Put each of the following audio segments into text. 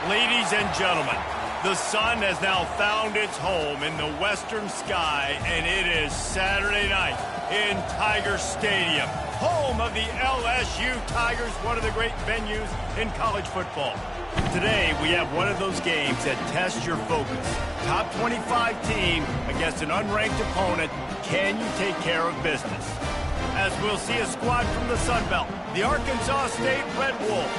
Ladies and gentlemen, the sun has now found its home in the western sky, and it is Saturday night in Tiger Stadium, home of the LSU Tigers, one of the great venues in college football. Today, we have one of those games that tests your focus. Top 25 team against an unranked opponent. Can you take care of business? As we'll see a squad from the Sun Belt, the Arkansas State Red Wolves,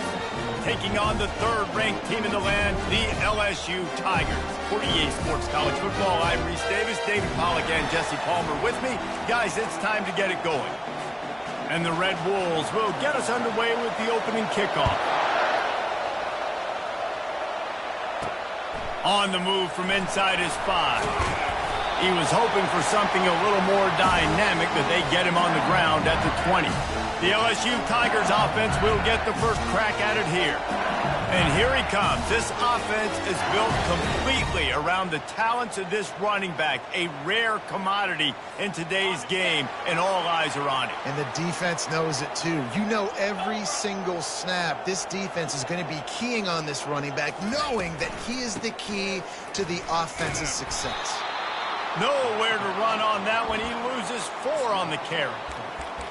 taking on the third-ranked team in the land, the LSU Tigers. For EA Sports College Football, I'm Reese Davis, David Pollack, and Jesse Palmer with me. Guys, it's time to get it going. And the Red Wolves will get us underway with the opening kickoff. On the move from inside his 5. He was hoping for something a little more dynamic, but they get him on the ground at the 20. The LSU Tigers offense will get the first crack at it here. And here he comes. This offense is built completely around the talents of this running back, a rare commodity in today's game, and all eyes are on it. And the defense knows it too. You know every single snap, this defense is going to be keying on this running back, knowing that he is the key to the offense's success. Nowhere to run on that one. He loses 4 on the carry.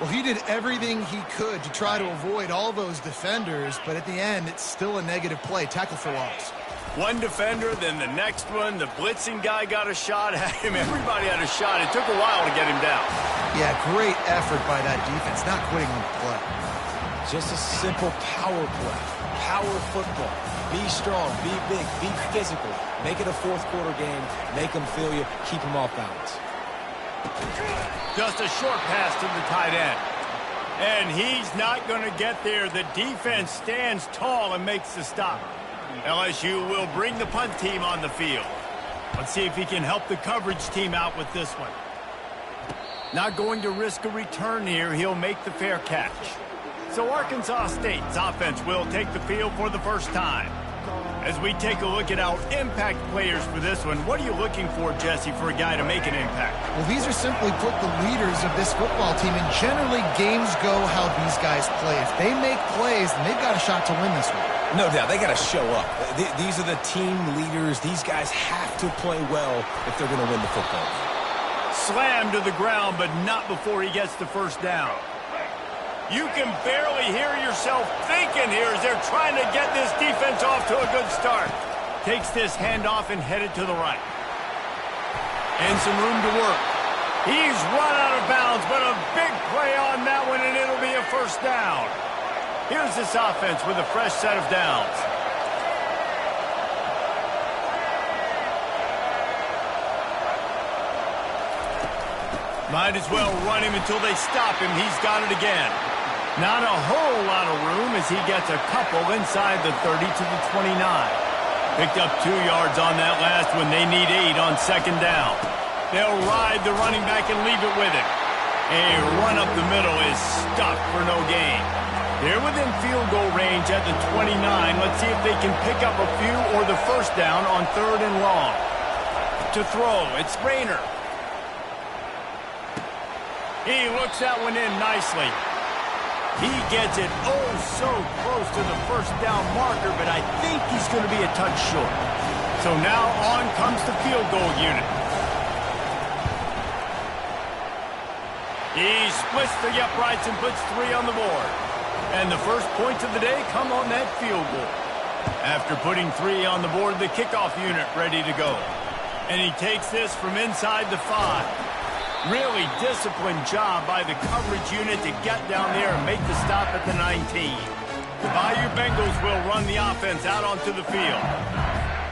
Well, he did everything he could to try to avoid all those defenders, but at the end, it's still a negative play. Tackle for loss. One defender, then the next one. The blitzing guy got a shot at him. Everybody had a shot. It took a while to get him down. Yeah, great effort by that defense, not quitting on the play. Just a simple power play. Power football. Be strong, be big, be physical. Make it a fourth-quarter game. Make them feel you. Keep them off balance. Just a short pass to the tight end. And he's not going to get there. The defense stands tall and makes the stop. LSU will bring the punt team on the field. Let's see if he can help the coverage team out with this one. Not going to risk a return here. He'll make the fair catch. So Arkansas State's offense will take the field for the first time. As we take a look at our impact players for this one, what are you looking for, Jesse, for a guy to make an impact? Well, these are simply put the leaders of this football team, and generally games go how these guys play. If they make plays, then they've got a shot to win this one. No doubt, they got to show up. These are the team leaders. These guys have to play well if they're going to win the football game. Slammed to the ground, but not before he gets the first down. You can barely hear yourself thinking here as they're trying to get this defense off to a good start. Takes this handoff and headed to the right. And some room to work. He's run out of bounds, but a big play on that one, and it'll be a first down. Here's this offense with a fresh set of downs. Might as well run him until they stop him. He's got it again. Not a whole lot of room as he gets a couple inside the 30 to the 29. Picked up 2 yards on that last one. They need 8 on second down. They'll ride the running back and leave it with him. A run up the middle is stuck for no gain. They're within field goal range at the 29. Let's see if they can pick up a few or the first down on 3rd and long. To throw, it's Rayner. He looks that one in nicely. He gets it so close to the first down marker, but I think he's going to be a touch short. So now on comes the field goal unit. He splits the uprights and puts 3 on the board. And the first points of the day come on that field goal. After putting 3 on the board, the kickoff unit ready to go. And he takes this from inside the 5. Really disciplined job by the coverage unit to get down there and make the stop at the 19. The Bayou Bengals will run the offense out onto the field.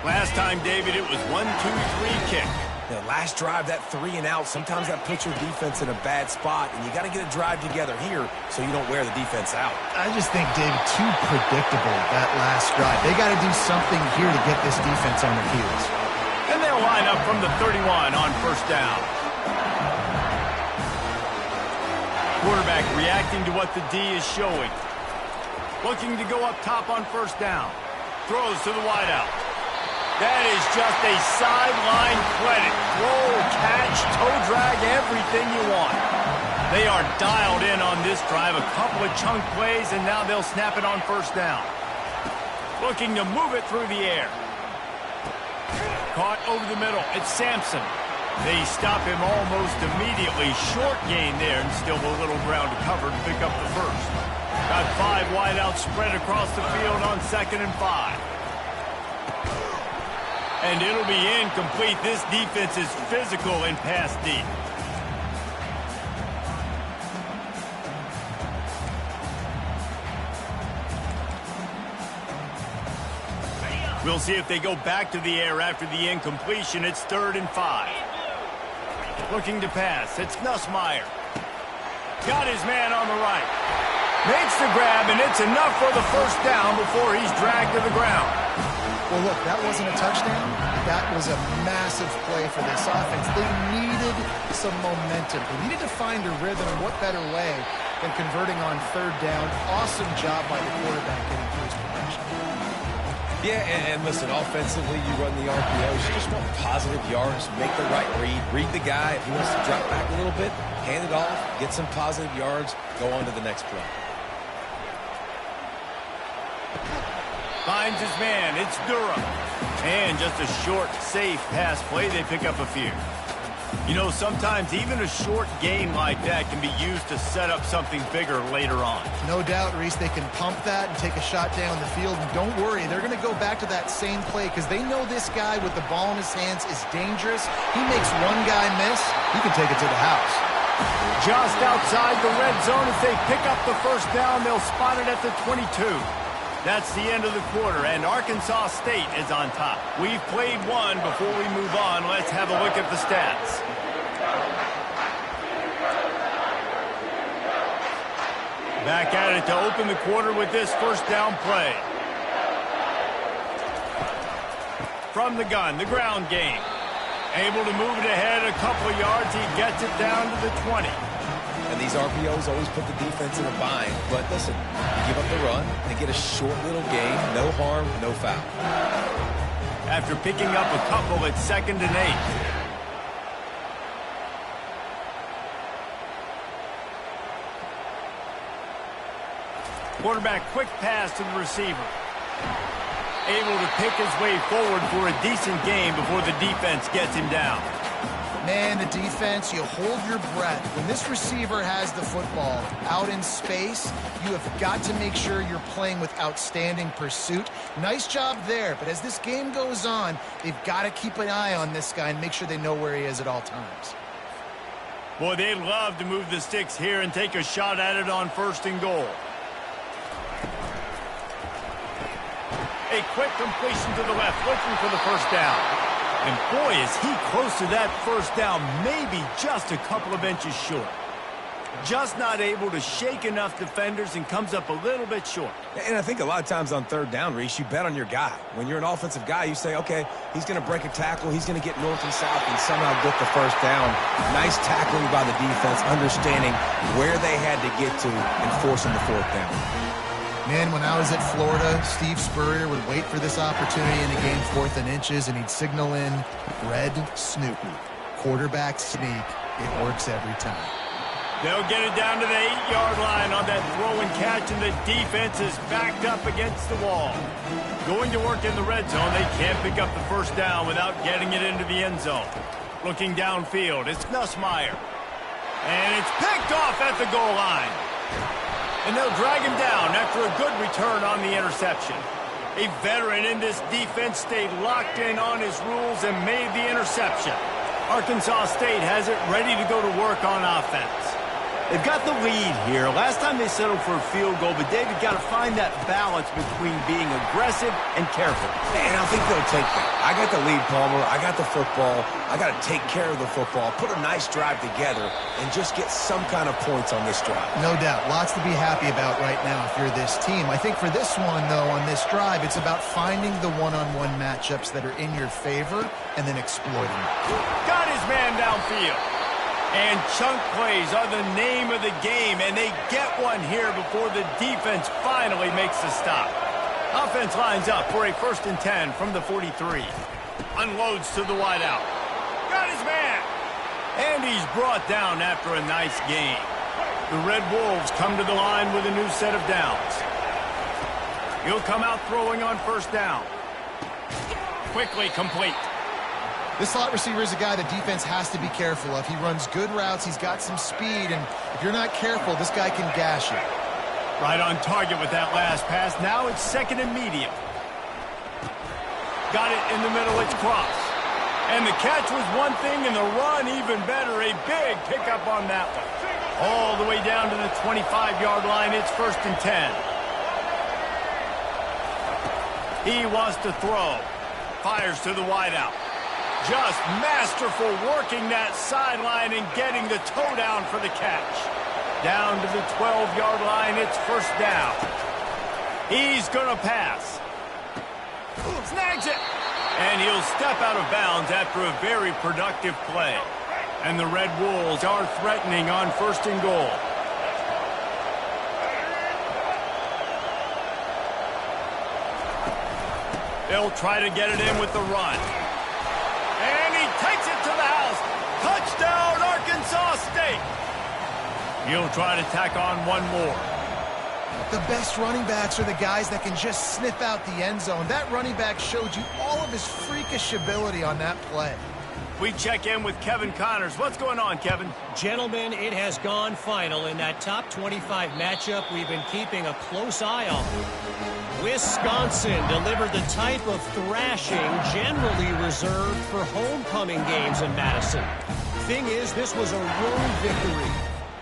Last time, David, it was 1-2-3 kick. The last drive, that 3 and out, sometimes that puts your defense in a bad spot, and you got to get a drive together here so you don't wear the defense out. I just think, David, too predictable, that last drive. They got to do something here to get this defense on their heels. And they'll line up from the 31 on first down. Quarterback reacting to what the D is showing. Looking to go up top on first down. Throws to the wideout. That is just a sideline credit. Throw, catch, toe drag, everything you want. They are dialed in on this drive. A couple of chunk plays, and now they'll snap it on first down. looking to move it through the air. Caught over the middle. It's Sampson. They stop him almost immediately. Short gain there, and still a little ground to cover to pick up the first. Got 5 wide out spread across the field on 2nd and 5. And it'll be incomplete. This defense is physical and pass deep. We'll see if they go back to the air after the incompletion. It's 3rd and 5. Looking to pass. It's Nussmeier. Got his man on the right. Makes the grab, and it's enough for the first down before he's dragged to the ground. Well, look, that wasn't a touchdown. That was a massive play for this offense. They needed some momentum. They needed to find a rhythm, and what better way than converting on 3rd down. Awesome job by the quarterback getting through his progression. Yeah, and listen, offensively, you run the RPOs. You just want positive yards, make the right read the guy. If he wants to drop back a little bit, hand it off, get some positive yards, go on to the next play. Finds his man. It's Durham. And just a short, safe pass play. They pick up a few. You know, sometimes even a short game like that can be used to set up something bigger later on. No doubt, Reese, they can pump that and take a shot down the field. And don't worry, they're going to go back to that same play because they know this guy with the ball in his hands is dangerous. He makes one guy miss, he can take it to the house. Just outside the red zone as they pick up the first down. They'll spot it at the 22. That's the end of the quarter, and Arkansas State is on top. We've played one. Before we move on, let's have a look at the stats. Back at it to open the quarter with this first down play. From the gun, the ground game. Able to move it ahead a couple of yards. He gets it down to the 20. And these RPOs always put the defense in a bind. But listen, you give up the run, they get a short little gain, no harm, no foul. After picking up a couple, it's 2nd and 8. Quarterback quick pass to the receiver. Able to pick his way forward for a decent game before the defense gets him down. Man, the defense, you hold your breath. When this receiver has the football out in space, you have got to make sure you're playing with outstanding pursuit. Nice job there, but as this game goes on, they've got to keep an eye on this guy and make sure they know where he is at all times. Boy, they'd love to move the sticks here and take a shot at it on 1st and goal. A quick completion to the left, looking for the first down. And boy, is he close to that first down, maybe just a couple of inches short. Just not able to shake enough defenders and comes up a little bit short. And I think a lot of times on 3rd down, Reese, you bet on your guy. When you're an offensive guy, you say, okay, he's going to break a tackle, he's going to get north and south and somehow get the first down. Nice tackling by the defense, understanding where they had to get to and forcing the 4th down. Man, when I was at Florida, Steve Spurrier would wait for this opportunity in a game 4th and inches, and he'd signal in Red Snoopy. Quarterback sneak. It works every time. They'll get it down to the 8-yard line on that throw and catch, and the defense is backed up against the wall. Going to work in the red zone, they can't pick up the first down without getting it into the end zone. Looking downfield, it's Nussmeier. And it's picked off at the goal line. And they'll drag him down after a good return on the interception. A veteran in this defense stayed locked in on his rules and made the interception. Arkansas State has it ready to go to work on offense. They've got the lead here. Last time they settled for a field goal, but David got to find that balance between being aggressive and careful. And I think they'll take that. I got the lead, Palmer. I got the football. I got to take care of the football, put a nice drive together, and just get some kind of points on this drive. No doubt. Lots to be happy about right now if you're this team. I think for this one, though, on this drive, it's about finding the one-on-one matchups that are in your favor and then exploiting them. Got his man downfield. And chunk plays are the name of the game, and they get one here before the defense finally makes the stop. Offense lines up for a 1st and 10 from the 43. Unloads to the wideout. Got his man. And he's brought down after a nice gain. The Red Wolves come to the line with a new set of downs. He'll come out throwing on first down. Quickly complete. This slot receiver is a guy the defense has to be careful of. He runs good routes. He's got some speed, and if you're not careful, this guy can gash you. Right on target with that last pass. Now it's second and medium. Got it in the middle. It's cross. And the catch was one thing, and the run even better. A big pickup on that one. All the way down to the 25-yard line. It's first and 10. He wants to throw. Fires to the wideout. Just masterful working that sideline and getting the toe down for the catch. Down to the 12-yard line, it's first down. He's going to pass. Snags it. And he'll step out of bounds after a very productive play. And the Red Wolves are threatening on first and goal. They'll try to get it in with the run. And he takes it to the house. Touchdown, Arkansas State. He'll try to tack on one more. The best running backs are the guys that can just sniff out the end zone. That running back showed you all of his freakish ability on that play. We check in with Kevin Connors. What's going on, Kevin? Gentlemen, it has gone final in that top 25 matchup we've been keeping a close eye on. Wisconsin delivered the type of thrashing generally reserved for homecoming games in Madison. Thing is, this was a road victory,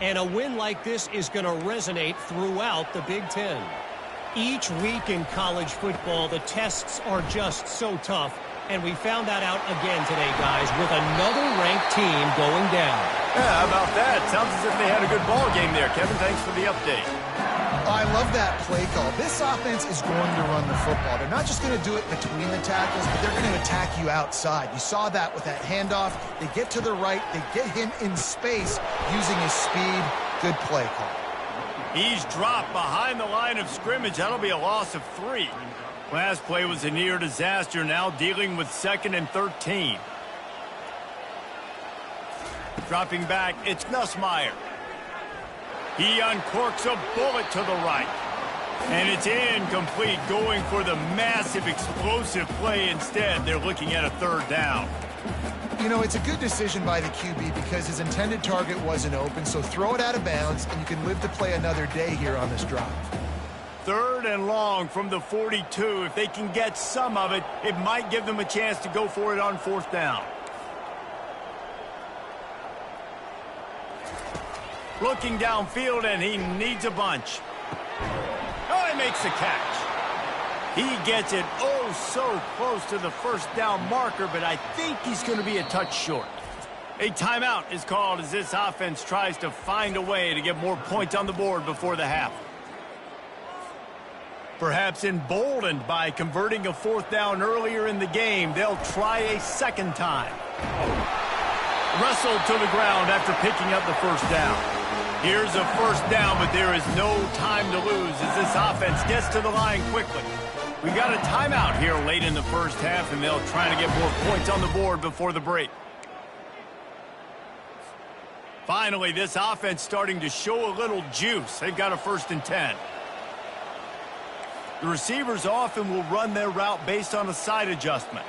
and a win like this is going to resonate throughout the Big Ten. Each week in college football, the tests are just so tough, and we found that out again today, guys, with another ranked team going down. Yeah, how about that? Sounds as if they had a good ball game there, Kevin. Thanks for the update. I love that play call. This offense is going to run the football. They're not just going to do it between the tackles, but they're going to attack you outside. You saw that with that handoff. They get to the right. They get him in space using his speed. Good play call. He's dropped behind the line of scrimmage. That'll be a loss of 3. Last play was a near disaster. Now dealing with 2nd and 13. Dropping back, it's Nussmeier. He uncorks a bullet to the right. And it's incomplete, going for the massive explosive play instead. They're looking at a third down. You know, it's a good decision by the QB because his intended target wasn't open, so throw it out of bounds, and you can live to play another day here on this drive. 3rd and long from the 42. If they can get some of it, it might give them a chance to go for it on 4th down. Looking downfield, and he needs a bunch. Oh, he makes the catch. He gets it oh so close to the first down marker, but I think he's going to be a touch short. A timeout is called as this offense tries to find a way to get more points on the board before the half. Perhaps emboldened by converting a 4th down earlier in the game, they'll try a second time. Wrestled to the ground after picking up the first down. Here's a first down, but there is no time to lose as this offense gets to the line quickly. We've got a timeout here late in the first half, and they'll try to get more points on the board before the break. Finally, this offense starting to show a little juice. They've got a 1st and 10. The receivers often will run their route based on a side adjustment.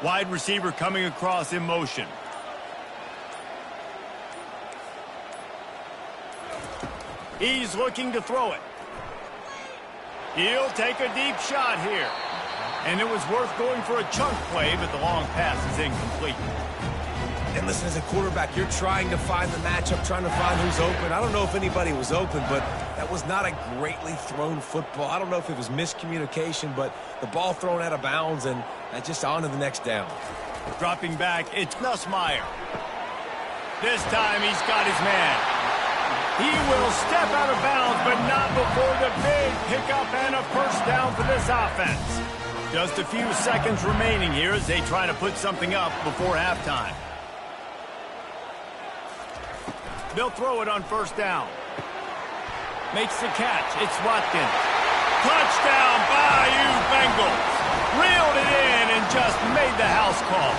Wide receiver coming across in motion. He's looking to throw it. He'll take a deep shot here. And it was worth going for a chunk play, but the long pass is incomplete. And listen, as a quarterback, you're trying to find the matchup, trying to find who's open. I don't know if anybody was open, but that was not a greatly thrown football. I don't know if it was miscommunication, but the ball thrown out of bounds and just on to the next down. Dropping back, it's Nussmeier. This time he's got his man. He will step out of bounds, but not before the big pickup and a first down for this offense. Just a few seconds remaining here as they try to put something up before halftime. They'll throw it on first down. Makes the catch. It's Watkins. Touchdown, Bayou Bengals. Reeled it in and just made the house call.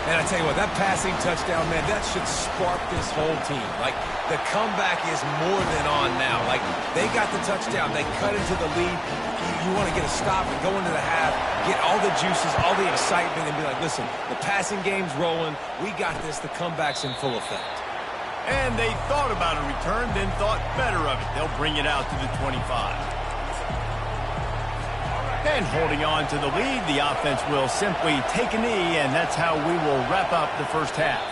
And I tell you what, that passing touchdown, man, that should spark this whole team. Like, the comeback is more than on now. Like, they got the touchdown. They cut into the lead. You want to get a stop and go into the half, get all the juices, all the excitement, and be like, listen, the passing game's rolling. We got this. The comeback's in full effect. And they thought about a return, then thought better of it. They'll bring it out to the 25. And holding on to the lead, the offense will simply take a knee, and that's how we will wrap up the first half.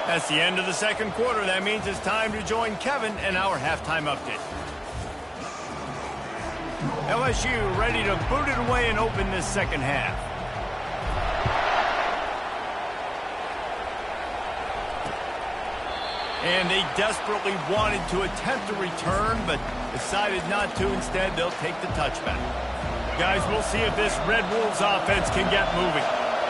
That's the end of the second quarter. That means it's time to join Kevin and our halftime update. LSU ready to boot it away and open this second half. And they desperately wanted to attempt a return, but decided not to. Instead, they'll take the touchback. Guys, we'll see if this Red Wolves offense can get moving.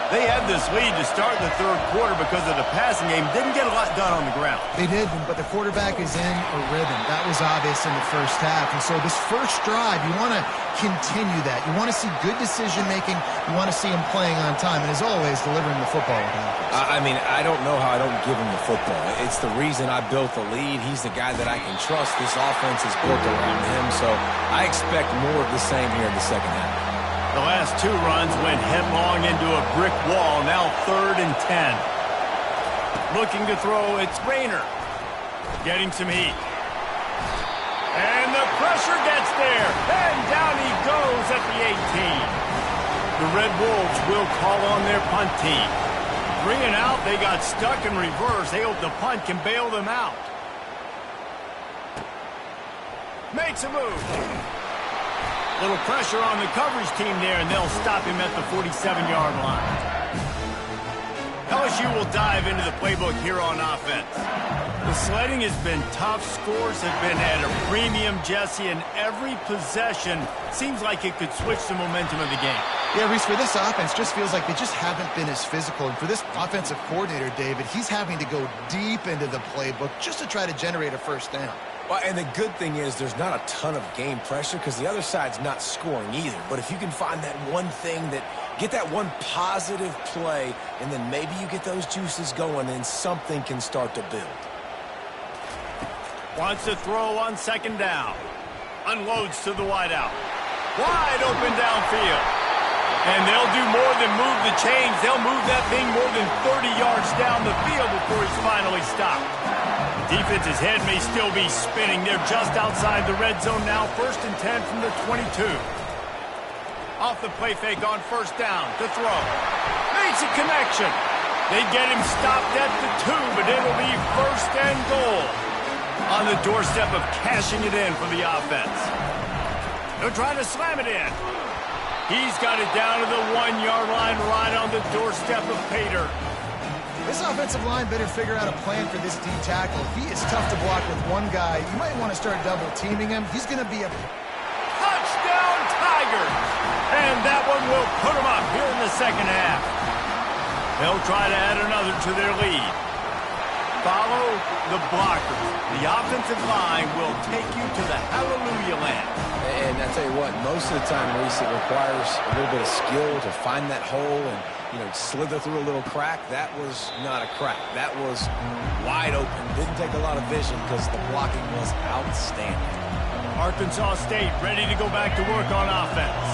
They had this lead to start the third quarter because of the passing game. Didn't get a lot done on the ground. They did, but the quarterback is in a rhythm. That was obvious in the first half. And so this first drive, you want to continue that. You want to see good decision-making. You want to see him playing on time. And as always, delivering the football. I mean, I don't know how I don't give him the football. It's the reason I built the lead. He's the guy that I can trust. This offense is built around him. So I expect more of the same here in the second half. The last two runs went headlong into a brick wall. Now 3rd and 10. Looking to throw, it's Rayner. Getting some heat. And the pressure gets there. And down he goes at the 18. The Red Wolves will call on their punt team. 3 and out, they got stuck in reverse. They hope the punt can bail them out. Makes a move. Little pressure on the coverage team there, and they'll stop him at the 47-yard line. LSU will dive into the playbook here on offense. The sledding has been tough. Scores have been at a premium, Jesse, and every possession seems like it could switch the momentum of the game. Yeah, Reese, for this offense, just feels like they just haven't been as physical. And for this offensive coordinator, David, he's having to go deep into the playbook just to try to generate a first down. Well, and the good thing is there's not a ton of game pressure because the other side's not scoring either. But if you can find that one thing get that one positive play, and then maybe you get those juices going, and something can start to build. Wants to throw on second down. Unloads to the wideout. Wide open downfield. And they'll do more than move the chains. They'll move that thing more than 30 yards down the field before he's finally stopped. Defense's head may still be spinning. They're just outside the red zone now. 1st and 10 from the 22. Off the play fake on first down to throw. Makes a connection. They get him stopped at the 2, but it'll be 1st and goal. On the doorstep of cashing it in for the offense. They're trying to slam it in. He's got it down to the 1-yard line right on the doorstep of Pater. This offensive line better figure out a plan for this D tackle. He is tough to block with one guy. You might want to start double-teaming him. He's going to be a touchdown Tigers! And that one will put them up here in the second half. They'll try to add another to their lead. Follow the blockers. The offensive line will take you to the hallelujah land. And I tell you what, most of the time, Reese, it requires a little bit of skill to find that hole and, slither through a little crack. That was not a crack. That was wide open. Didn't take a lot of vision because the blocking was outstanding. Arkansas State ready to go back to work on offense.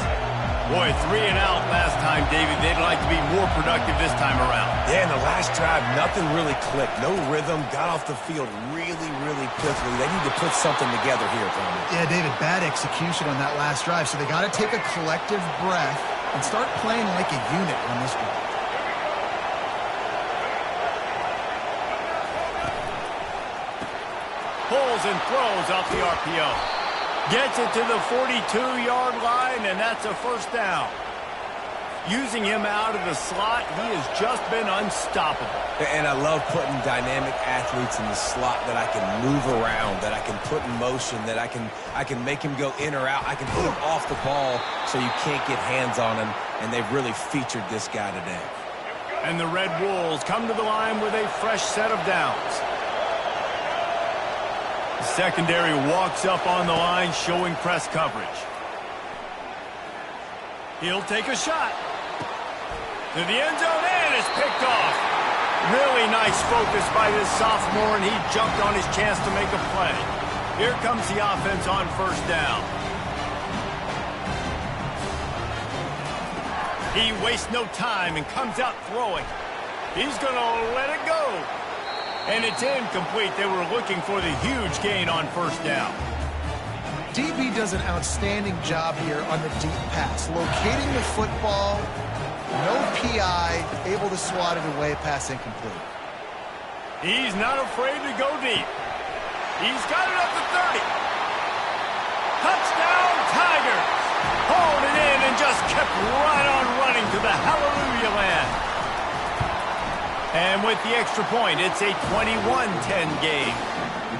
Boy, 3 and out last time, David. They'd like to be more productive this time around. Yeah, in the last drive, nothing really clicked. No rhythm. Got off the field really, really quickly. They need to put something together here, Tony. Yeah, David, bad execution on that last drive. So they got to take a collective breath and start playing like a unit on this one. Pulls and throws off the RPO. Gets it to the 42-yard line, and that's a first down. Using him out of the slot, he has just been unstoppable. And I love putting dynamic athletes in the slot that I can move around, that I can put in motion, that I can make him go in or out. I can put him off the ball so you can't get hands on him, and they've really featured this guy today. And the Red Wolves come to the line with a fresh set of downs. The secondary walks up on the line, showing press coverage. He'll take a shot. To the end zone, and it's picked off. Really nice focus by this sophomore, and he jumped on his chance to make a play. Here comes the offense on first down. He wastes no time and comes out throwing. He's going to let it go. And it's incomplete. They were looking for the huge gain on first down. DB does an outstanding job here on the deep pass, locating the football. No PI, able to swat it away, pass incomplete. He's not afraid to go deep. He's got it up to 30. Touchdown, Tigers! Hauled it in and just kept right on running to the hallelujah land. And with the extra point, it's a 21-10 game.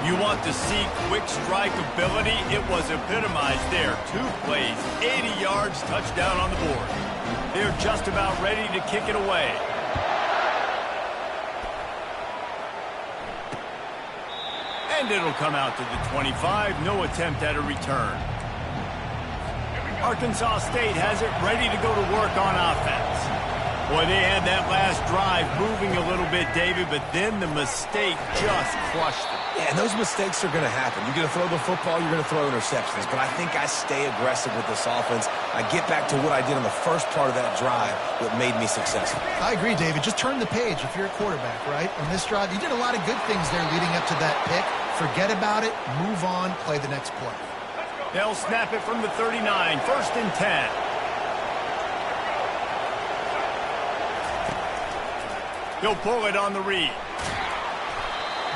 You want to see quick strike ability? It was epitomized there. 2 plays, 80 yards, touchdown on the board. They're just about ready to kick it away. And it'll come out to the 25. No attempt at a return. Arkansas State has it ready to go to work on offense. Boy, they had that last drive moving a little bit, David, but then the mistake just crushed them. Yeah, and those mistakes are going to happen. You're going to throw the football, you're going to throw interceptions. But I think I stay aggressive with this offense. I get back to what I did on the first part of that drive, what made me successful. I agree, David. Just turn the page if you're a quarterback, right? On this drive, you did a lot of good things there leading up to that pick. Forget about it, move on, play the next play. They'll snap it from the 39, 1st and 10. He'll pull it on the read.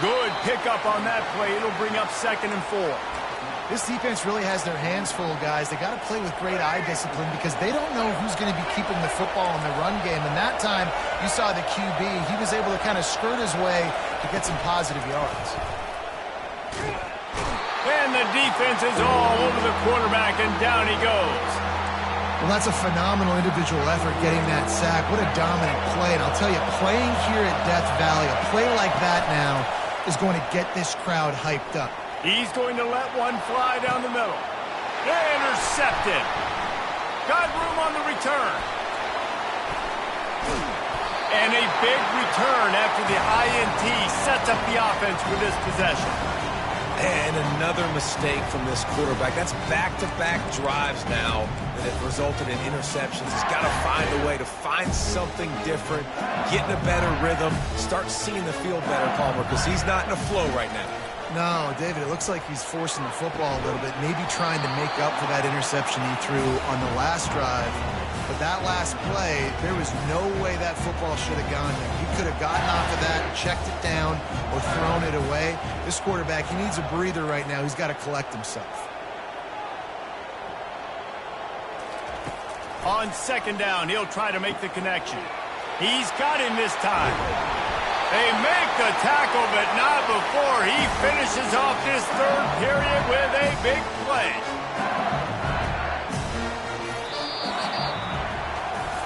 Good pickup on that play. It'll bring up 2nd and 4. This defense really has their hands full, guys. They got to play with great eye discipline because they don't know who's going to be keeping the football in the run game. And that time, you saw the QB. He was able to kind of skirt his way to get some positive yards. And the defense is all over the quarterback, and down he goes. Well, that's a phenomenal individual effort getting that sack. What a dominant play. And I'll tell you, playing here at Death Valley, a play like that now is going to get this crowd hyped up. He's going to let one fly down the middle. Intercepted. Got room on the return. And a big return after the INT sets up the offense for this possession. And another mistake from this quarterback. That's back-to-back drives now that have resulted in interceptions. He's got to find a way to find something different, get in a better rhythm, start seeing the field better, Palmer, because he's not in a flow right now. No, David, it looks like he's forcing the football a little bit, maybe trying to make up for that interception he threw on the last drive. But that last play, there was no way that football should have gone there. He could have gotten off of that, checked it down, or thrown it away. This quarterback, he needs a breather right now. He's got to collect himself. On 2nd down, he'll try to make the connection. He's got him this time. They make the tackle, but not before he finishes off this 3rd period with a big play.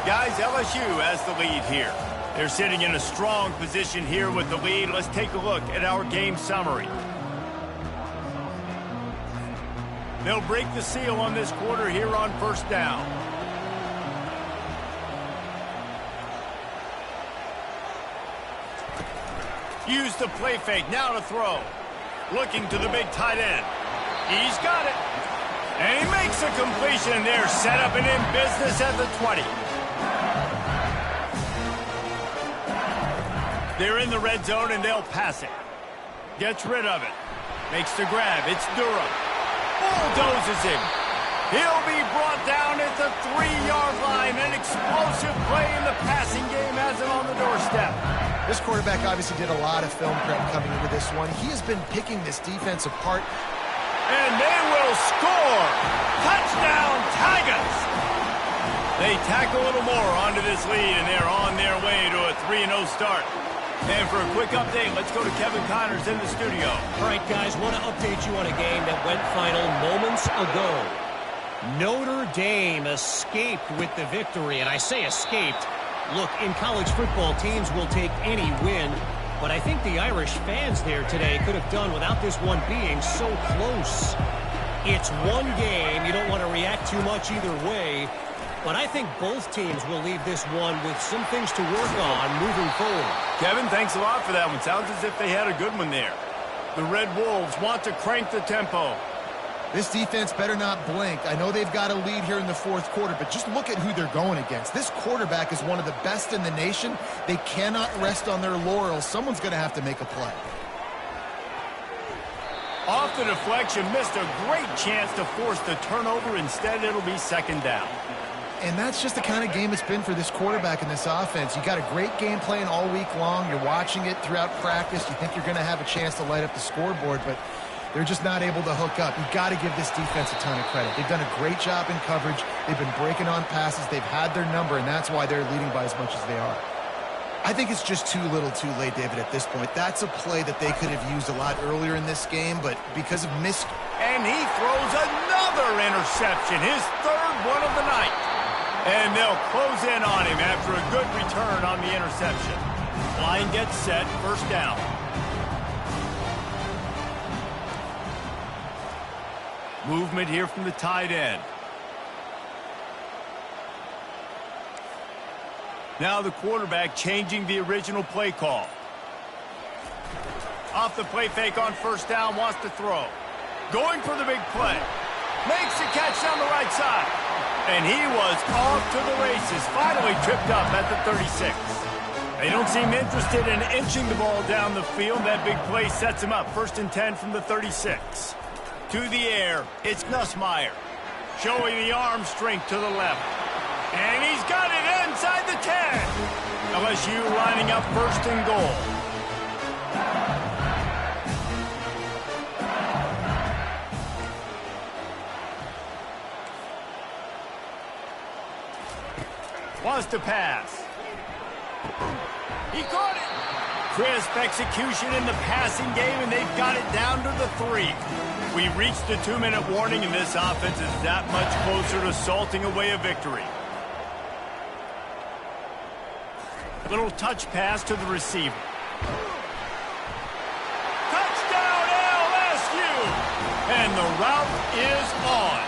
Guys, LSU has the lead here. They're sitting in a strong position here with the lead. Let's take a look at our game summary. They'll break the seal on this quarter here on 1st down. Use the play fake, now to throw. Looking to the big tight end. He's got it. And he makes a completion there. Set up and in business at the 20. They're in the red zone and they'll pass it. Gets rid of it. Makes the grab. It's Durham. Bulldozes him. He'll be brought down at the 3-yard line. An explosive play in the passing game has him on the doorstep. This quarterback obviously did a lot of film prep coming into this one. He has been picking this defense apart. And they will score. Touchdown, Tigers. They tack a little more onto this lead, and they're on their way to a 3-0 start. And for a quick update, let's go to Kevin Connors in the studio. All right, guys, want to update you on a game that went final moments ago. Notre Dame escaped with the victory, and I say escaped. Look, in college football, teams will take any win But I think the Irish fans there today could have done without this one being so close. It's one game. You don't want to react too much either way. But I think both teams will leave this one with some things to work on moving forward. Kevin, thanks a lot for that one. Sounds as if they had a good one there. The Red Wolves want to crank the tempo. This defense better not blink. I know they've got a lead here in the fourth quarter, but just look at who they're going against. This quarterback is one of the best in the nation. They cannot rest on their laurels. Someone's going to have to make a play. Off the deflection, missed a great chance to force the turnover. Instead, it'll be second down. And that's just the kind of game it's been for this quarterback in this offense. You got a great game plan all week long. You're watching it throughout practice. You think you're going to have a chance to light up the scoreboard, but they're just not able to hook up. You've got to give this defense a ton of credit. They've done a great job in coverage. They've been breaking on passes. They've had their number, and that's why they're leading by as much as they are. I think it's just too little too late, David, at this point. That's a play that they could have used a lot earlier in this game, but because of And he throws another interception, his third one of the night. And they'll close in on him after a good return on the interception. Line gets set, first down. Movement here from the tight end. Now the quarterback changing the original play call. Off the play fake on first down, wants to throw. Going for the big play. Makes the catch down the right side. And he was off to the races, finally tripped up at the 36. They don't seem interested in inching the ball down the field. That big play sets him up. First and 10 from the 36. To the air, it's Nussmeier. Showing the arm strength to the left. And he's got it inside the 10. LSU lining up first and goal. Wants to pass. He caught it. Crisp execution in the passing game, and they've got it down to the 3. We reached the 2-minute warning, and this offense is that much closer to salting away a victory. Little touch pass to the receiver. Touchdown LSU! And the route is on.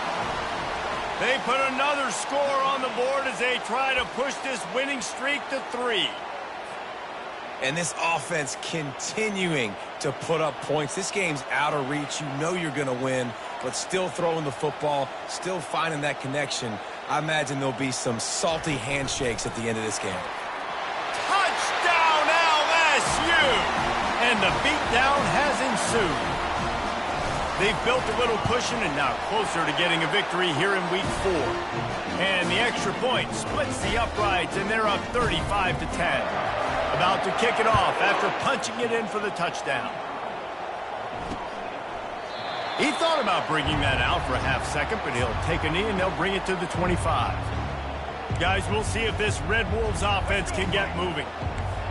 They put another score on the board as they try to push this winning streak to 3. And this offense continuing to put up points. This game's out of reach. You know you're going to win, but still throwing the football, still finding that connection. I imagine there'll be some salty handshakes at the end of this game. Touchdown LSU! And the beatdown has ensued. They've built a little cushion and now closer to getting a victory here in week 4. And the extra point splits the uprights, and they're up 35-10. About to kick it off after punching it in for the touchdown. He thought about bringing that out for a half second, but he'll take a knee and they'll bring it to the 25. Guys, we'll see if this Red Wolves offense can get moving.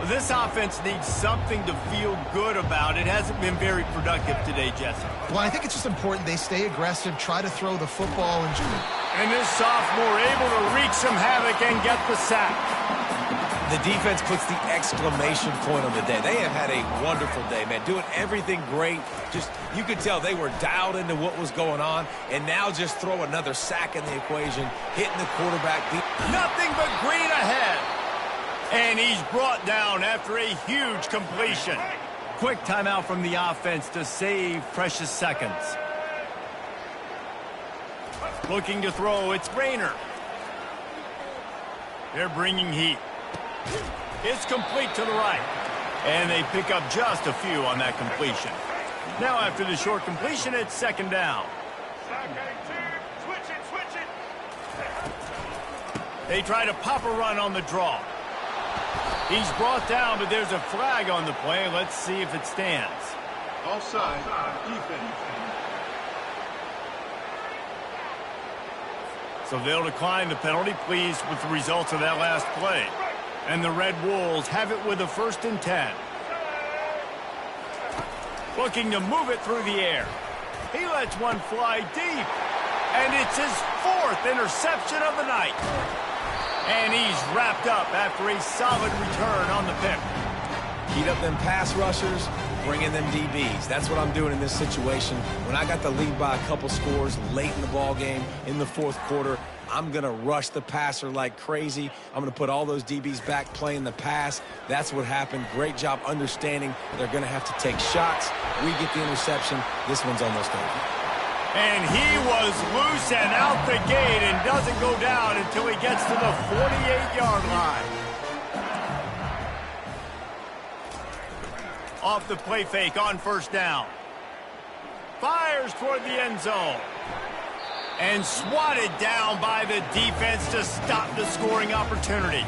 This offense needs something to feel good about. It hasn't been very productive today, Jesse. Well, I think it's just important they stay aggressive, try to throw the football. And this sophomore able to wreak some havoc and get the sack. The defense puts the exclamation point on the day. They have had a wonderful day, man. Doing everything great. Just, you could tell they were dialed into what was going on. And now just throw another sack in the equation, hitting the quarterback. Nothing but green ahead. And he's brought down after a huge completion. Quick timeout from the offense to save precious seconds. Looking to throw, it's Rayner. They're bringing heat. It's complete to the right. And they pick up just a few on that completion. Now after the short completion, it's second down. Switch it. They try to pop a run on the draw. He's brought down, but there's a flag on the play. Let's see if it stands. Offside, defense. So they'll decline the penalty, pleased with the results of that last play. And the Red Wolves have it with a 1st and 10. Looking to move it through the air. He lets one fly deep. And it's his 4th interception of the night. And he's wrapped up after a solid return on the pick. Heat up them pass rushers, bring in them DBs. That's what I'm doing in this situation. When I got the lead by a couple scores late in the ball game in the fourth quarter, I'm going to rush the passer like crazy. I'm going to put all those DBs back playing the pass. That's what happened. Great job understanding they're going to have to take shots. We get the interception. This one's almost over. And he was loose and out the gate and doesn't go down until he gets to the 48-yard line. Off the play fake on first down. Fires toward the end zone. And swatted down by the defense to stop the scoring opportunity.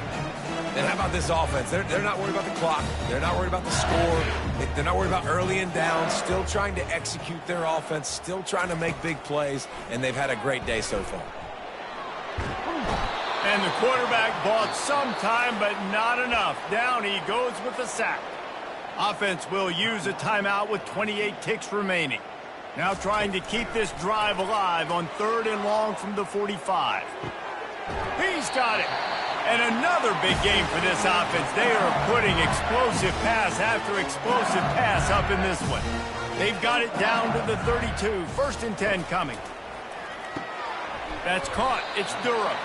And how about this offense? They're not worried about the clock. They're not worried about the score. They're not worried about early and down. Still trying to execute their offense. Still trying to make big plays. And they've had a great day so far. And the quarterback bought some time, but not enough. Down he goes with the sack. Offense will use a timeout with 28 ticks remaining. Now trying to keep this drive alive on 3rd and long from the 45. He's got it. And another big game for this offense. They are putting explosive pass after explosive pass up in this one. They've got it down to the 32. 1st and 10 coming. That's caught. It's Durham.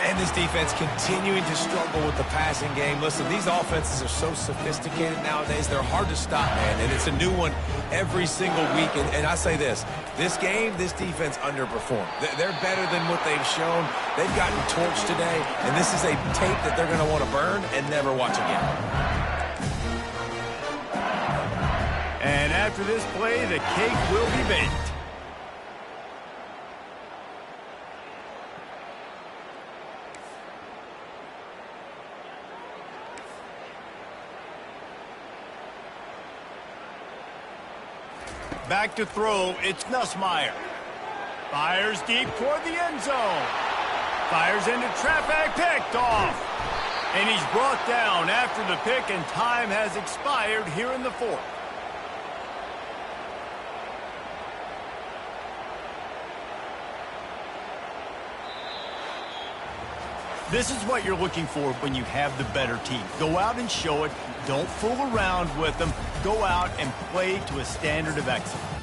And this defense continuing to struggle with the passing game. Listen, these offenses are so sophisticated nowadays. They're hard to stop, man. And it's a new one every single week. And I say this game, this defense underperformed. They're better than what they've shown. They've gotten torched today. And this is a tape that they're going to want to burn and never watch again. And after this play, the cake will be baked. Back to throw, it's Nussmeier. Fires deep toward the end zone. Fires into traffic, picked off. And he's brought down after the pick, and time has expired here in the 4th. This is what you're looking for when you have the better team. Go out and show it. Don't fool around with them. Go out and play to a standard of excellence.